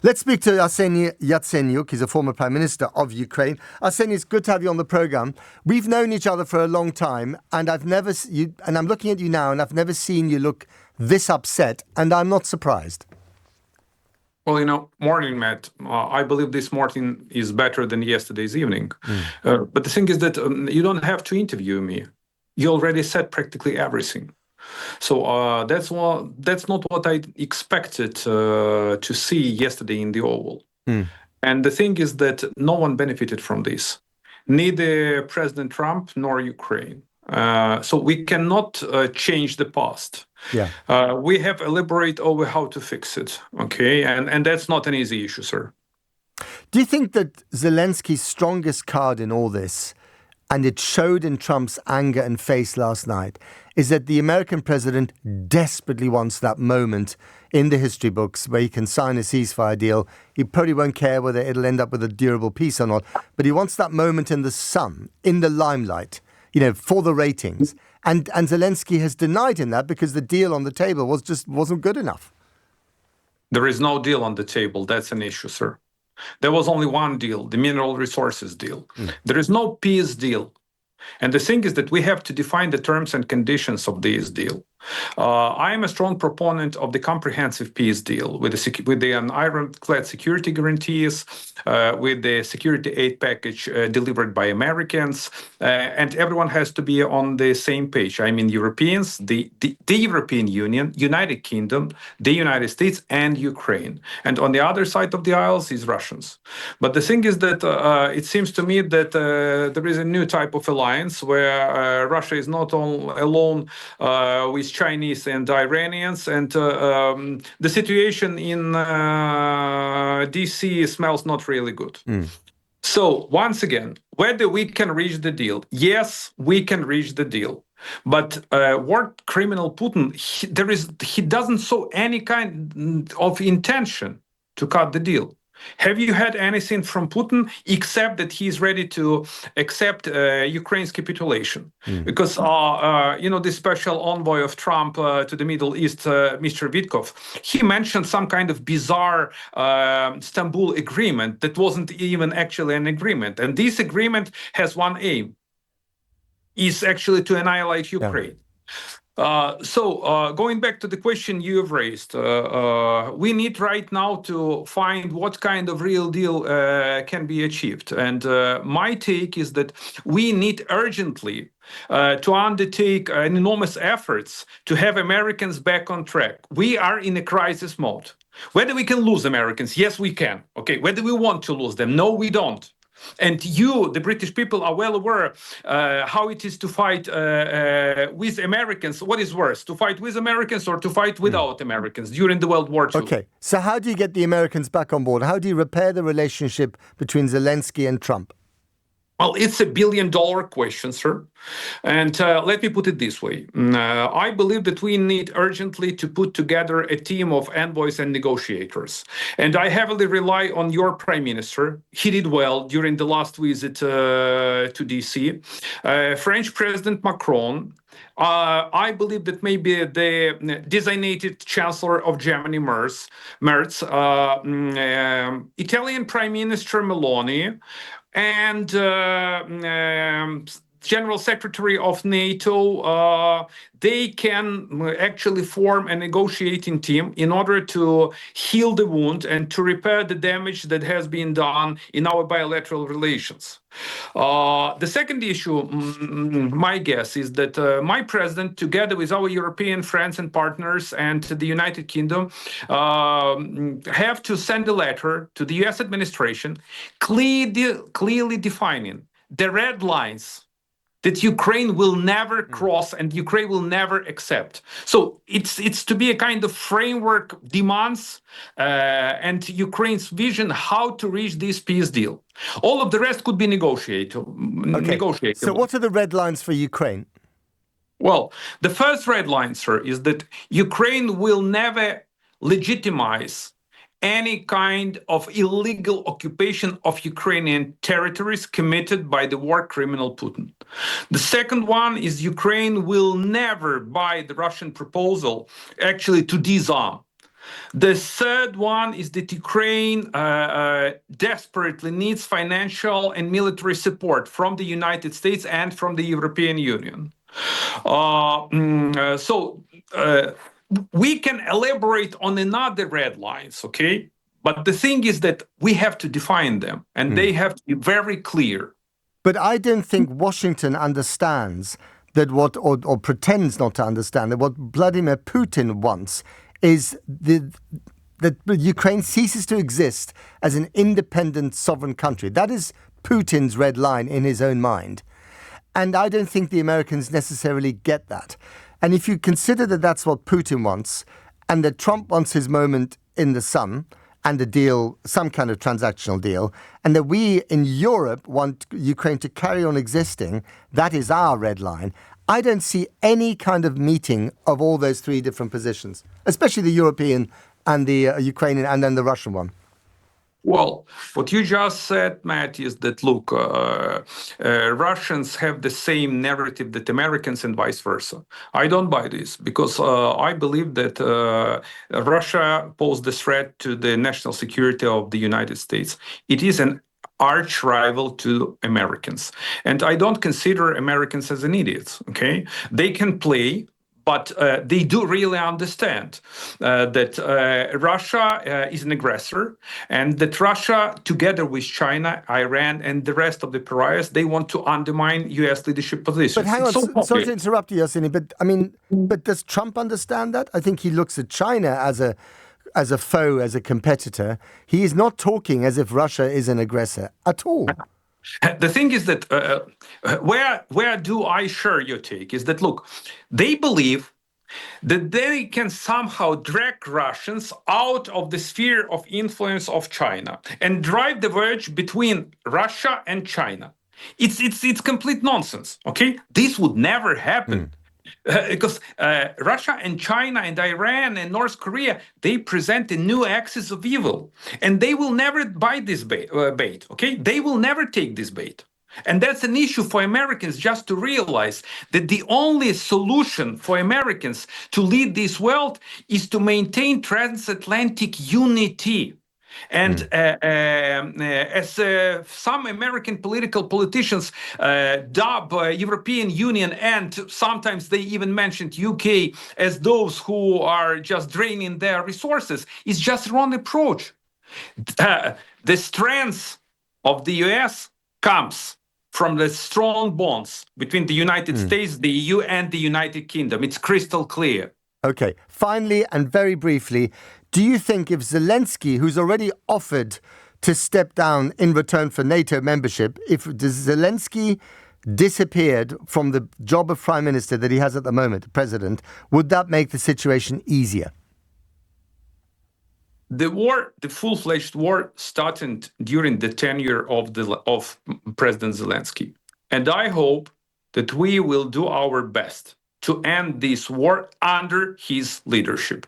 Let's speak to Arseniy Yatsenyuk. He's a former Prime Minister of Ukraine. Arseniy, it's good to have you on the programme. We've known each other for a long time, and I'm looking at you now, and I've never seen you look this upset, and I'm not surprised. Well, morning, Matt. I believe this morning is better than yesterday's evening. But the thing is that you don't have to interview me. You already said practically everything. So that's not what I expected to see yesterday in the Oval. And the thing is that no one benefited from this, neither President Trump nor Ukraine. So we cannot change the past. We have elaborate over how to fix it, okay? And that's not an easy issue, sir. Do you think that Zelensky's strongest card in all this, and it showed in Trump's anger and face last night, is that the American president desperately wants that moment in the history books where he can sign a ceasefire deal? He probably won't care whether it'll end up with a durable peace or not, but he wants that moment in the sun, in the limelight, for the ratings. And Zelensky has denied him that because the deal on the table wasn't good enough. There is no deal on the table. That's an issue, sir. There was only one deal, the mineral resources deal. There is no peace deal. And the thing is that we have to define the terms and conditions of this deal. I am a strong proponent of the comprehensive peace deal with the ironclad security guarantees, with the security aid package delivered by Americans, and everyone has to be on the same page. I mean, Europeans, the European Union, United Kingdom, the United States, and Ukraine. And on the other side of the aisles is Russians. But the thing is that it seems to me that there is a new type of alliance where Russia is not alone with Chinese and Iranians, and the situation in DC smells not really good. So once again, whether we can reach the deal, yes, we can reach the deal. But war criminal Putin, he doesn't show any kind of intention to cut the deal. Have you had anything from Putin except that he's ready to accept Ukraine's capitulation? Because, the special envoy of Trump to the Middle East, Mr. Witkov, he mentioned some kind of bizarre Istanbul agreement that wasn't even actually an agreement. And this agreement has one aim, is actually to annihilate Ukraine. So going back to the question you have raised, we need right now to find what kind of real deal can be achieved. And my take is that we need urgently to undertake enormous efforts to have Americans back on track. We are in a crisis mode. Whether we can lose Americans, yes, we can. Okay, whether we want to lose them, no, we don't. And you, the British people, are well aware how it is to fight with Americans. What is worse, to fight with Americans or to fight without Americans during the World War II? Okay, so how do you get the Americans back on board? How do you repair the relationship between Zelensky and Trump? Well, it's $1 billion question, sir. And let me put it this way. I believe that we need urgently to put together a team of envoys and negotiators. And I heavily rely on your Prime Minister. He did well during the last visit to DC. French President Macron. I believe that maybe the designated Chancellor of Germany, Merz, Italian Prime Minister Meloni, and General Secretary of NATO, they can actually form a negotiating team in order to heal the wound and to repair the damage that has been done in our bilateral relations. The second issue, my guess, is that my president, together with our European friends and partners and the United Kingdom, have to send a letter to the US administration clearly defining the red lines that Ukraine will never cross and Ukraine will never accept. So it's to be a kind of framework demands and Ukraine's vision how to reach this peace deal. All of the rest could be negotiable. So what are the red lines for Ukraine? Well, the first red line, sir, is that Ukraine will never legitimize any kind of illegal occupation of Ukrainian territories committed by the war criminal Putin. The second one is Ukraine will never buy the Russian proposal actually to disarm. The third one is that Ukraine desperately needs financial and military support from the United States and from the European Union. So we can elaborate on another red lines, okay? But the thing is that we have to define them, and they have to be very clear. But I don't think Washington understands that or pretends not to understand that what Vladimir Putin wants is that Ukraine ceases to exist as an independent sovereign country. That is Putin's red line in his own mind. And I don't think the Americans necessarily get that. And if you consider that that's what Putin wants, and that Trump wants his moment in the sun, and a deal, some kind of transactional deal, and that we in Europe want Ukraine to carry on existing, that is our red line. I don't see any kind of meeting of all those three different positions, especially the European and the Ukrainian and then the Russian one. Well, what you just said, Matt, is that, look, Russians have the same narrative that Americans and vice versa. I don't buy this because I believe that Russia posed a threat to the national security of the United States. It is an arch rival to Americans. And I don't consider Americans as an idiots, okay? They can play, but they do really understand that Russia is an aggressor, and that Russia, together with China, Iran, and the rest of the pariahs, they want to undermine U.S. leadership positions. But hang on, sorry to interrupt you, Arseniy, but does Trump understand that? I think he looks at China as a foe, as a competitor. He is not talking as if Russia is an aggressor at all. The thing is that where do I share your take is that, look, they believe that they can somehow drag Russians out of the sphere of influence of China and drive the wedge between Russia and China. It's complete nonsense, okay? This would never happen. Because Russia and China and Iran and North Korea, they present a new axis of evil. And they will never buy this bait, okay? They will never take this bait. And that's an issue for Americans just to realize that the only solution for Americans to lead this world is to maintain transatlantic unity. And as some American politicians dub European Union, and sometimes they even mentioned UK as those who are just draining their resources, is just the wrong approach. The strength of the US comes from the strong bonds between the United States, the EU, and the United Kingdom. It's crystal clear. Okay. Finally, and very briefly, do you think if Zelenskyy, who's already offered to step down in return for NATO membership, if Zelenskyy disappeared from the job of prime minister that he has at the moment, the president, would that make the situation easier? The war, the full-fledged war, started during the tenure of President Zelenskyy. And I hope that we will do our best to end this war under his leadership.